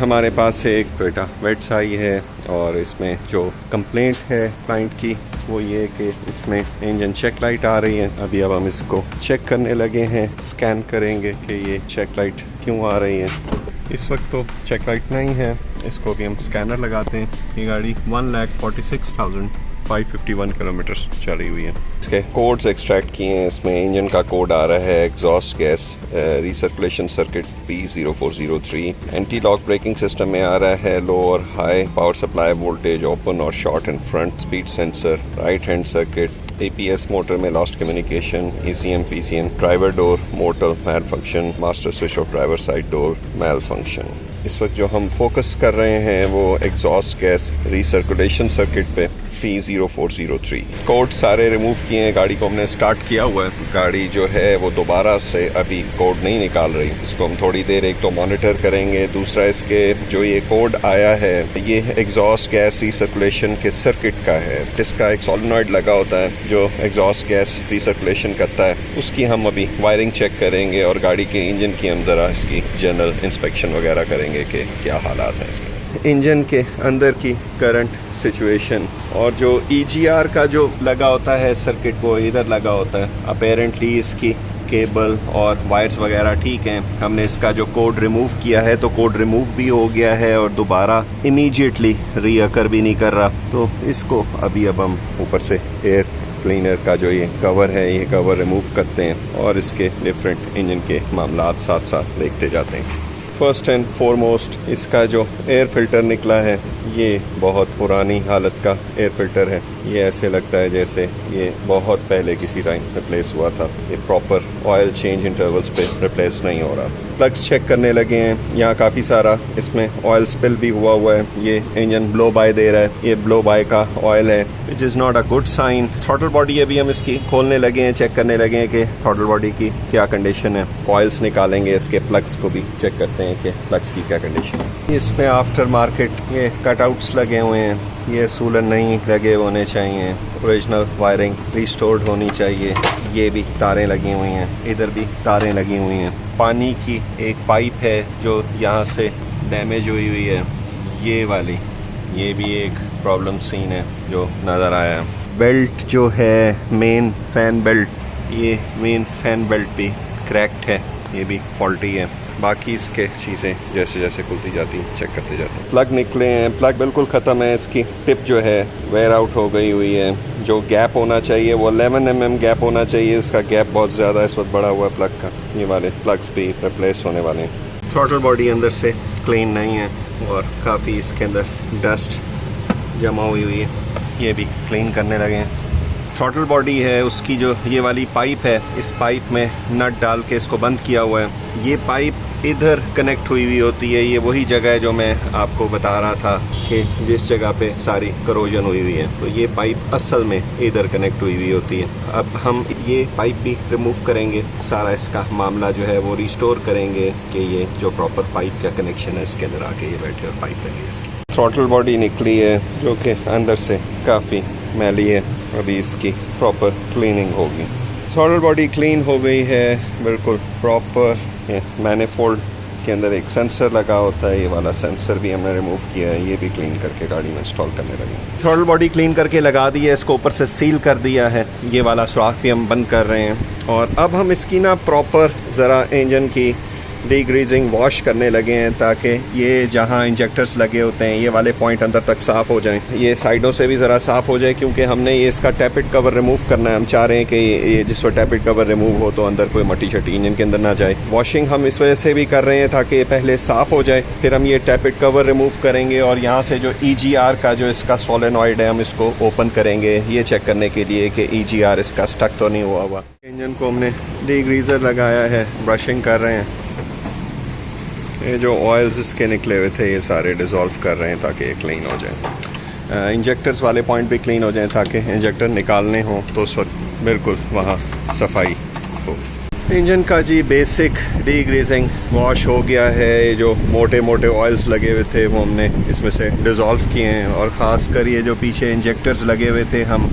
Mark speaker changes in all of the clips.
Speaker 1: हमारे पास एक Toyota weights आई है और इसमें जो कंप्लेंट है क्लाइंट की वो ये कि इसमें इंजन चेक लाइट आ रही है। अभी अब हम इसको चेक करने लगे हैं, स्कैन करेंगे कि ये चेक लाइट क्यों आ रही है। इस वक्त तो चेक लाइट नहीं है, इसको भी हम स्कैनर लगाते हैं। ये गाड़ी 1,46,551 किलोमीटर चली हुई है। इसके कोड्स एक्सट्रैक्ट किए हैं। इसमें इंजन का कोड आ रहा है exhaust gas recirculation circuit P0403। Anti lock braking system में आ रहा है लो और high power supply voltage, open और short and front speed sensor, right hand circuit, APS motor में lost communication, ECM PCM, driver door motor malfunction, master switch off driver side door malfunction. इस वक्त जो हम focus कर रहे हैं वो एग्जॉस्ट गैस रिसर्कुलेशन सर्किट पे P0403। कोड सारे रिमूव किए हैं। गाड़ी को हमने स्टार्ट किया हुआ है। गाड़ी जो है वो दोबारा से अभी कोड नहीं निकाल रही। इसको हम थोड़ी देर एक तो मॉनिटर kरेंगे, दूसरा इसके जो ये कोड आया है ये एग्जॉस्ट गैस रिसर्कुलेशन के सर्किट का है। इसका एक सोलेनॉइड लगा होता है जो एग्जॉस्ट गैस रिसर्कुलेशन करता है, उसकी हम अभी वायरिंग चेक करेंगे और गाड़ी के इंजन की हम ज़रा इसकी जनरल इंस्पेक्शन वगैरह करेंगे कि क्या हालात है इसके। इंजन के अंदर की करंट सिचुएशन और जो EGR का जो लगा होता है सर्किट वो इधर लगा होता है। अपेरेंटली इसकी केबल और वायर्स वगैरह ठीक हैं। हमने इसका जो कोड रिमूव किया है तो कोड रिमूव भी हो गया है और दोबारा इमीडिएटली रीअकर भी नहीं कर रहा। तो इसको अभी अब हम ऊपर से एयर क्लीनर का जो ये कवर है ये कवर रिमूव करते हैं और इसके डिफरेंट इंजन के मामलात साथ साथ देखते जाते हैं। फर्स्ट एंड फॉरमोस्ट इसका जो एयर फिल्टर निकला है ये बहुत पुरानी हालत का एयर फिल्टर है। ये ऐसे लगता है जैसे ये बहुत पहले किसी टाइम रिप्लेस हुआ था। ये प्रॉपर ऑयल चेंज इंटरवल्स पे रिप्लेस नहीं हो रहा। प्लग्स चेक करने लगे हैं। यहाँ काफ़ी सारा इसमें ऑयल स्पिल भी हुआ है। ये इंजन ब्लो बाय दे रहा है। ये ब्लो बाय का ऑयल है which is not a good sign. Throttle body अभी हम इसकी खोलने लगे हैं, चेक करने लगे हैं कि थ्रॉटल बॉडी की क्या कंडीशन है। ऑयल्स निकालेंगे, इसके प्लग्स को भी चेक करते हैं कि प्लग्स की क्या कंडीशन है। इसमें आफ्टर मार्केट ये कटआउट्स लगे हुए हैं। ये सूलन नहीं लगे होने चाहिए। ओरिजिनल वायरिंग रिस्टोर्ड होनी चाहिए। ये भी तारें लगी हुई हैं, इधर भी तारें लगी हुई हैं। पानी की एक पाइप है जो यहाँ से डैमेज हुई है, ये वाली, ये भी एक प्रॉब्लम सीन है जो नज़र आया है। बेल्ट जो है मेन फैन बेल्ट, ये मेन फैन बेल्ट भी क्रैक्ड है, ये भी फॉल्टी है। बाकी इसके चीज़ें जैसे जैसे खुलती जाती चेक करते जाते हैं। प्लग निकले हैं, प्लग बिल्कुल ख़त्म है। इसकी टिप जो है वेयर आउट हो गई हुई है। जो गैप होना चाहिए वो 11 mm गैप होना चाहिए। इसका गैप बहुत ज़्यादा इस वक्त बढ़ा हुआ है प्लग का। ये वाले प्लग्स भी रिप्लेस होने वाले हैं। थ्रॉटल बॉडी अंदर से क्लीन नहीं है और काफ़ी इसके अंदर डस्ट जमा हुई है, ये भी क्लीन करने लगे हैं। थ्रॉटल बॉडी है उसकी जो ये वाली पाइप है, इस पाइप में नट डाल के इसको बंद किया हुआ है। ये पाइप इधर कनेक्ट हुई होती है। ये वही जगह है जो मैं आपको बता रहा था कि जिस जगह पे सारी करोजन हुई है, तो ये पाइप असल में इधर कनेक्ट हुई होती है। अब हम ये पाइप भी रिमूव करेंगे, सारा इसका मामला जो है वो रिस्टोर करेंगे कि ये जो प्रॉपर पाइप का कनेक्शन है इसके अंदर आके ये बैठे और पाइप लगी इसकी। थ्रॉटल बॉडी निकली है जो कि अंदर से काफ़ी मैली है। अभी इसकी प्रॉपर क्लीनिंग होगी। थ्रॉटल बॉडी क्लीन हो गई है बिल्कुल प्रॉपर। मैनिफोल्ड के अंदर एक सेंसर लगा होता है, ये वाला सेंसर भी हमने रिमूव किया है। ये भी क्लीन करके गाड़ी में इंस्टॉल करने लगे। थ्रॉटल बॉडी क्लीन करके लगा दी है, इसको ऊपर से सील कर दिया है। ये वाला सुराख भी हम बंद कर रहे हैं और अब हम इसकी ना प्रॉपर ज़रा इंजन की डीग्रीजिंग वॉश करने लगे हैं ताकि ये जहाँ इंजेक्टर्स लगे होते हैं ये वाले पॉइंट अंदर तक साफ़ हो जाएं। ये साइडों से भी ज़रा साफ़ हो जाए क्योंकि हमने ये इसका टैपिड कवर रिमूव करना है। हम चाह रहे हैं कि ये जिस वक्त टैपिड कवर रिमूव हो तो अंदर कोई मट्टी शट्टी इंजन के अंदर ना जाए। वॉशिंग हम इस वजह से भी कर रहे हैं ताकि ये पहले साफ़ हो जाए, फिर हम ये टैपिड कवर रिमूव करेंगे और यहाँ से जो EGR का जो इसका सोलेनॉइड है हम इसको ओपन करेंगे ये चेक करने के लिए कि EGR इसका स्टक तो नहीं हुआ। इंजन को हमने डीग्रीजर लगाया है, ब्रशिंग कर रहे हैं। ये जो ऑयल्स इसके निकले हुए थे ये सारे डिज़ोल्व कर रहे हैं ताकि ये क्लीन हो जाए। इंजेक्टर्स वाले पॉइंट भी क्लीन हो जाएं ताकि इंजेक्टर निकालने हों तो उस वक्त बिल्कुल वहाँ सफाई हो। इंजन का जी बेसिक डीग्रीजिंग वॉश हो गया है। ये जो मोटे मोटे ऑयल्स लगे हुए थे वो हमने इसमें से डिज़ोल्व किए हैं और ख़ासकर ये जो पीछे इंजेक्टर्स लगे हुए थे, हम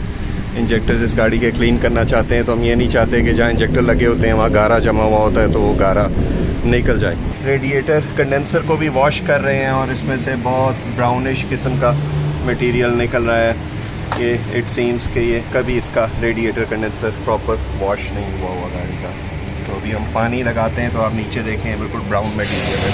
Speaker 1: इंजेक्टर्स इस गाड़ी के क्लीन करना चाहते हैं तो हम ये नहीं चाहते कि जहाँ इंजेक्टर लगे होते हैं वहाँ गारा जमा हुआ होता है तो वो गारा निकल जाए। रेडिएटर कंडेंसर को भी वॉश कर रहे हैं और इसमें से बहुत ब्राउनिश किस्म का मटेरियल निकल रहा है। ये इट सीम्स कि ये कभी इसका रेडिएटर कंडेंसर प्रॉपर वॉश नहीं हुआ गाड़ी का। तो अभी हम पानी लगाते हैं तो आप नीचे देखें बिल्कुल ब्राउन मटेरियल है।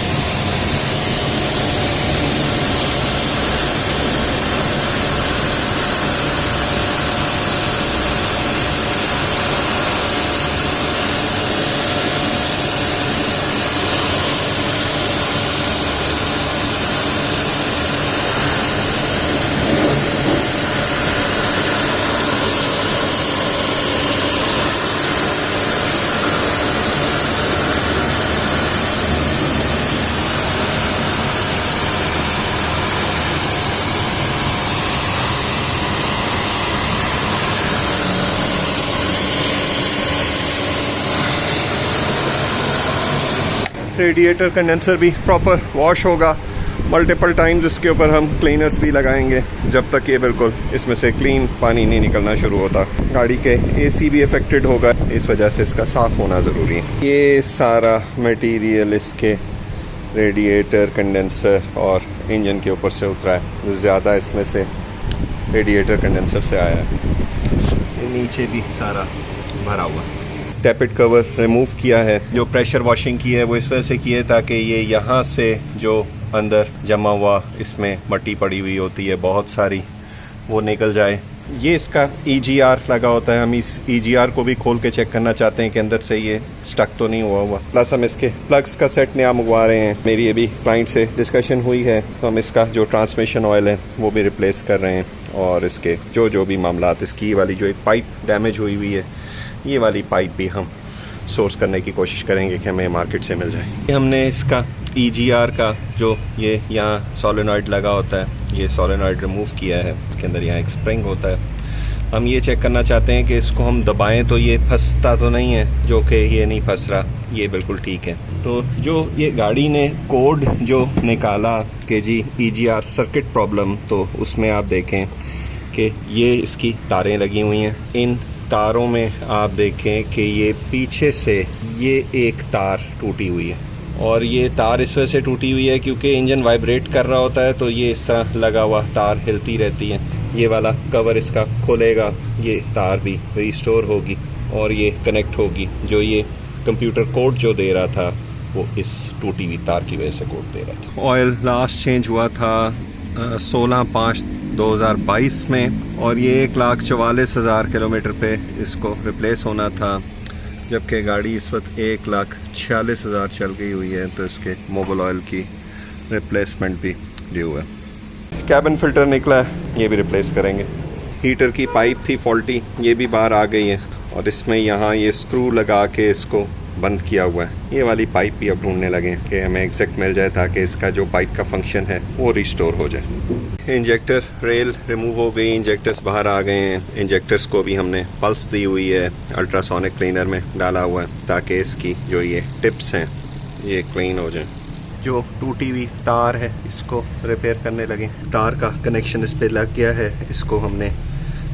Speaker 1: रेडिएटर कंडेंसर भी प्रॉपर वॉश होगा मल्टीपल टाइम्स। इसके ऊपर हम क्लीनर्स भी लगाएंगे जब तक ये बिल्कुल इसमें से क्लीन पानी नहीं निकलना शुरू होता। गाड़ी के एसी भी अफेक्टेड होगा, इस वजह से इसका साफ़ होना ज़रूरी है। ये सारा मटेरियल इसके रेडिएटर कंडेंसर और इंजन के ऊपर से उतरा है, ज़्यादा इसमें से रेडिएटर कंडेंसर से आया है। ये नीचे भी सारा भरा हुआ। टैपेट कवर रिमूव किया है। जो प्रेशर वॉशिंग की है वो इस वजह से की है ताकि ये यहाँ से जो अंदर जमा हुआ इसमें मट्टी पड़ी हुई होती है बहुत सारी, वो निकल जाए। ये इसका EGR लगा होता है। हम इस EGR को भी खोल के चेक करना चाहते हैं कि अंदर से ये स्टक तो नहीं हुआ। प्लस हम इसके प्लग्स का सेट नया मंगवा रहे हैं। मेरी अभी क्लाइंट से डिस्कशन हुई है तो हम इसका जो ट्रांसमिशन ऑयल है वो भी रिप्लेस कर रहे हैं और इसके जो भी मामला, इसकी वाली जो एक पाइप डैमेज हुई है, ये वाली पाइप भी हम सोर्स करने की कोशिश करेंगे कि हमें मार्केट से मिल जाए। हमने इसका EGR का जो ये यहाँ सोलेनॉइड लगा होता है, ये सोलेनॉइड रिमूव किया है। इसके अंदर यहाँ एक स्प्रिंग होता है। हम ये चेक करना चाहते हैं कि इसको हम दबाएं तो ये फंसता तो नहीं है, जो कि ये नहीं फंस रहा, ये बिल्कुल ठीक है। तो जो ये गाड़ी ने कोड जो निकाला कि जी EGR सर्किट प्रॉब्लम, तो उसमें आप देखें कि ये इसकी तारें लगी हुई हैं। इन तारों में आप देखें कि ये पीछे से ये एक तार टूटी हुई है और ये तार इस वजह से टूटी हुई है क्योंकि इंजन वाइब्रेट कर रहा होता है तो ये इस तरह लगा हुआ तार हिलती रहती है। ये वाला कवर इसका खोलेगा, ये तार भी रिस्टोर होगी और ये कनेक्ट होगी। जो ये कंप्यूटर कोड जो दे रहा था वो इस टूटी हुई तार की वजह से कोड दे रहा था। ऑयल लास्ट चेंज हुआ था 16/5/2022 में और ये 1,44,000 किलोमीटर पे इसको रिप्लेस होना था, जबकि गाड़ी इस वक्त 1,46,000 चल गई हुई है। तो इसके मोबिल ऑयल की रिप्लेसमेंट भी ड्यू है। कैबिन फिल्टर निकला है, ये भी रिप्लेस करेंगे। हीटर की पाइप थी फॉल्टी, ये भी बाहर आ गई है और इसमें यहाँ ये स्क्रू लगा के इसको बंद किया हुआ है। ये वाली पाइप भी अब ढूंढने लगे कि हमें एग्जैक्ट मिल जाए ताकि इसका जो पाइप का फंक्शन है वो रिस्टोर हो जाए। इंजेक्टर रेल रिमूव हो गई, इंजेक्टर्स बाहर आ गए हैं। इंजेक्टर्स को भी हमने पल्स दी हुई है, अल्ट्रासोनिक क्लीनर में डाला हुआ है ताकि इसकी जो ये टिप्स हैं ये क्लीन हो जाए। जो टूटी हुई तार है इसको रिपेयर करने लगे। तार का कनेक्शन इस पर लग गया है, इसको हमने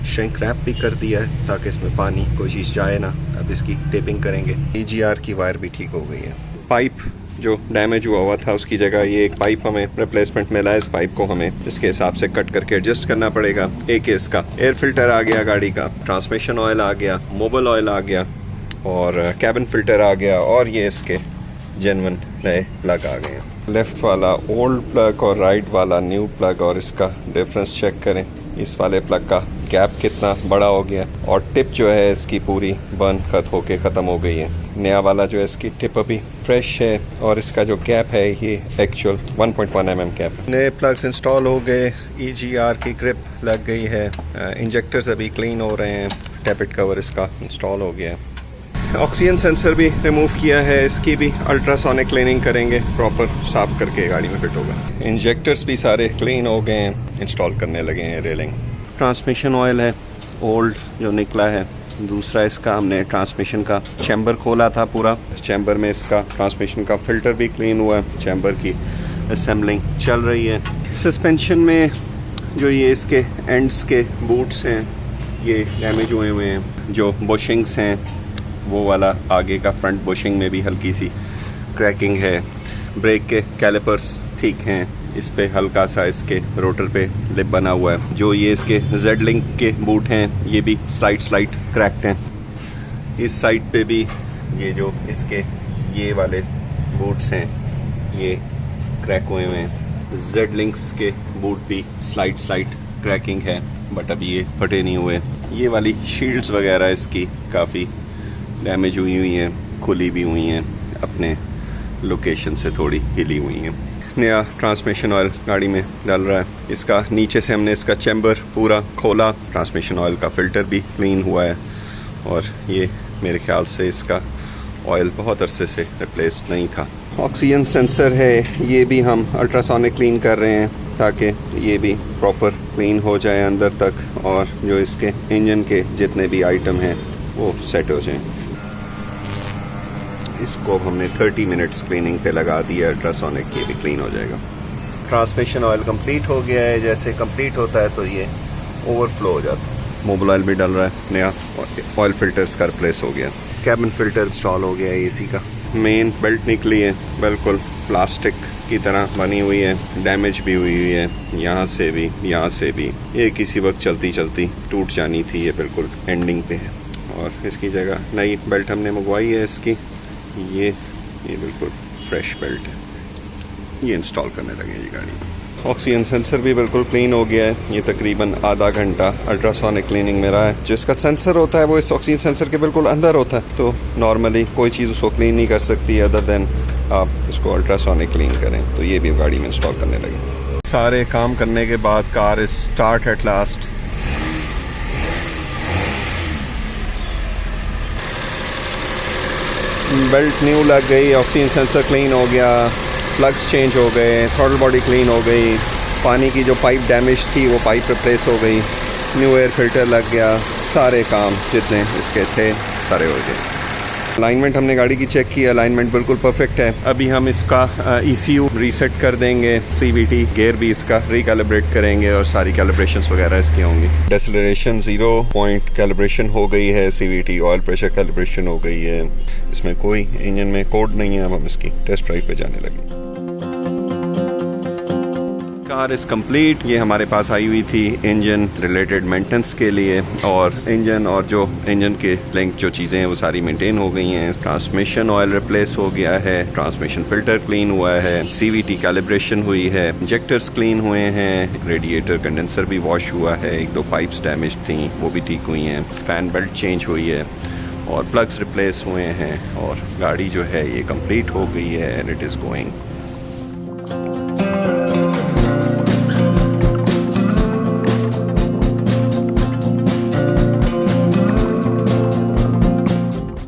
Speaker 1: श्रिंक रैप भी कर दिया है ताकि इसमें पानी कोई चीज़ जाए ना। अब इसकी टेपिंग करेंगे। EGR की वायर भी ठीक हो गई है। पाइप जो डैमेज हुआ था उसकी जगह ये एक पाइप हमें रिप्लेसमेंट मिला है। इस पाइप को हमें इसके हिसाब से कट करके एडजस्ट करना पड़ेगा। एक इसका एयर फिल्टर आ गया गाड़ी का, ट्रांसमिशन ऑयल आ गया, मोबिल ऑयल आ गया और कैबिन फिल्टर आ गया और ये इसके जेन्युइन नए प्लग आ गए हैं। लेफ़्ट वाला ओल्ड प्लग और राइट वाला न्यू प्लग और इसका डिफरेंस चेक करें। इस वाले प्लग का गैप कितना बड़ा हो गया और टिप जो है इसकी पूरी बर्न कट होके ख़त्म हो गई है। नया वाला जो है इसकी टिप अभी फ्रेश है और इसका जो गैप है ये एक्चुअल 1.1 mm गैप है। नए प्लग्स इंस्टॉल हो गए, EGR की ग्रिप लग गई है, इंजेक्टर्स अभी क्लीन हो रहे हैं, टैपेट कवर इसका इंस्टॉल हो गया है। ऑक्सीजन सेंसर भी रिमूव किया है, इसकी भी अल्ट्रासोनिक क्लीनिंग करेंगे, प्रॉपर साफ करके गाड़ी में फिट होगा। इंजेक्टर्स भी सारे क्लीन हो गए हैं, इंस्टॉल करने लगे हैं रेलिंग। ट्रांसमिशन ऑयल है ओल्ड जो निकला है। दूसरा इसका हमने ट्रांसमिशन का चैम्बर खोला था पूरा, चैम्बर में इसका ट्रांसमिशन का फिल्टर भी क्लीन हुआ है। चैम्बर की असेंबलिंग चल रही है। सस्पेंशन में जो ये इसके एंड्स के बूट्स हैं ये डैमेज हुए हुए हैं। जो बुशिंग्स हैं वो वाला आगे का फ्रंट बुशिंग में भी हल्की सी क्रैकिंग है। ब्रेक के कैलिपर्स ठीक हैं, इस पे हल्का सा इसके रोटर पे लिप बना हुआ है। जो ये इसके जेड लिंक के बूट हैं ये भी स्लाइट क्रैक्ड हैं। इस साइड पे भी ये जो इसके ये वाले बूट्स हैं ये क्रैक हुए हुए हैं। जेड लिंक्स के बूट भी स्लाइट क्रैकिंग है, बट अभी ये फटे नहीं हुए। ये वाली शील्ड्स वगैरह इसकी काफ़ी डैमेज हुई हैं, खुली भी हुई हैं, अपने लोकेशन से थोड़ी हिली हुई हैं। नया ट्रांसमिशन ऑयल गाड़ी में डाल रहा है। इसका नीचे से हमने इसका चैम्बर पूरा खोला, ट्रांसमिशन ऑयल का फ़िल्टर भी क्लीन हुआ है, और ये मेरे ख्याल से इसका ऑयल बहुत अरसे से रिप्लेस नहीं था। ऑक्सीजन सेंसर है, ये भी हम अल्ट्रासोनिक क्लीन कर रहे हैं ताकि ये भी प्रॉपर क्लीन हो जाए अंदर तक, और जो इसके इंजन के जितने भी आइटम हैं वो सेट हो जाएं। इसको हमने 30 मिनट्स क्लीनिंग पे लगा दिया अल्ट्रासोनिक, ये भी क्लीन हो जाएगा। ट्रांसमिशन ऑयल कंप्लीट हो गया है, जैसे कंप्लीट होता है तो ये ओवरफ्लो हो जाता है। मोबिल ऑयल भी डल रहा है, नया ऑयल फिल्टर इसका रिप्लेस हो गया। कैबिन फिल्टर इंस्टॉल हो गया है एसी का। मेन बेल्ट निकली है, बिल्कुल प्लास्टिक की तरह बनी हुई है, डैमेज भी हुई है, यहाँ से भी। ये किसी वक्त चलती टूट जानी थी, ये बिल्कुल एंडिंग पे है। और इसकी जगह नई बेल्ट हमने मंगवाई है इसकी, ये बिल्कुल फ्रेश बेल्ट है, ये इंस्टॉल करने लगे जी गाड़ी। ऑक्सीजन सेंसर भी बिल्कुल क्लीन हो गया है। ये तकरीबन आधा घंटा अल्ट्रासोनिक क्लीनिंग में रहा है। जो इसका सेंसर होता है वो इस ऑक्सीजन सेंसर के बिल्कुल अंदर होता है, तो नॉर्मली कोई चीज़ उसको क्लीन नहीं कर सकती अदर देन आप इसको अल्ट्रासोनिक क्लीन करें। तो ये भी गाड़ी में इंस्टॉल करने लगे। सारे काम करने के बाद car start at last. Belt new लग गई, ऑक्सीजन सेंसर क्लीन हो गया, प्लग्स चेंज हो गए, थ्रॉटल बॉडी क्लीन हो गई, पानी की जो पाइप डैमेज थी वो पाइप रिप्लेस हो गई, न्यू एयर फिल्टर लग गया। सारे काम जितने इसके थे सारे हो गए। अलाइनमेंट हमने गाड़ी की चेक की, अलाइनमेंट बिल्कुल परफेक्ट है। अभी हम इसका ECU रीसेट कर देंगे, CVT गेयर भी इसका रिकैलिब्रेट करेंगे और सारी कैलिब्रेशंस वगैरह इसकी होंगी। डेसिलरेशन 0 पॉइंट कैलिब्रेशन हो गई है, CVT ऑयल प्रेशर कैलिब्रेशन हो गई है। इसमें कोई इंजन में कोड नहीं है। अब हम इसकी टेस्ट ड्राइव पे जाने लगे। Car is complete. ये हमारे पास आई हुई थी इंजन रिलेटेड मेंटेनेंस के लिए, और इंजन और जो इंजन के लिंक जो चीज़ें हैं वो सारी मेंटेन हो गई हैं। ट्रांसमिशन ऑयल रिप्लेस हो गया है, ट्रांसमिशन फिल्टर क्लीन हुआ है, CVT कैलिब्रेशन हुई है, इंजेक्टर्स क्लीन हुए हैं, रेडिएटर कंडेंसर भी वॉश हुआ है, 1-2 पाइप्स डैमेज थी वो भी ठीक हुई हैं, फैन बेल्ट चेंज हुई है, और प्लग्स रिप्लेस हुए हैं, और गाड़ी जो है ये कंप्लीट हो गई है एंड इट इज़ गोइंग।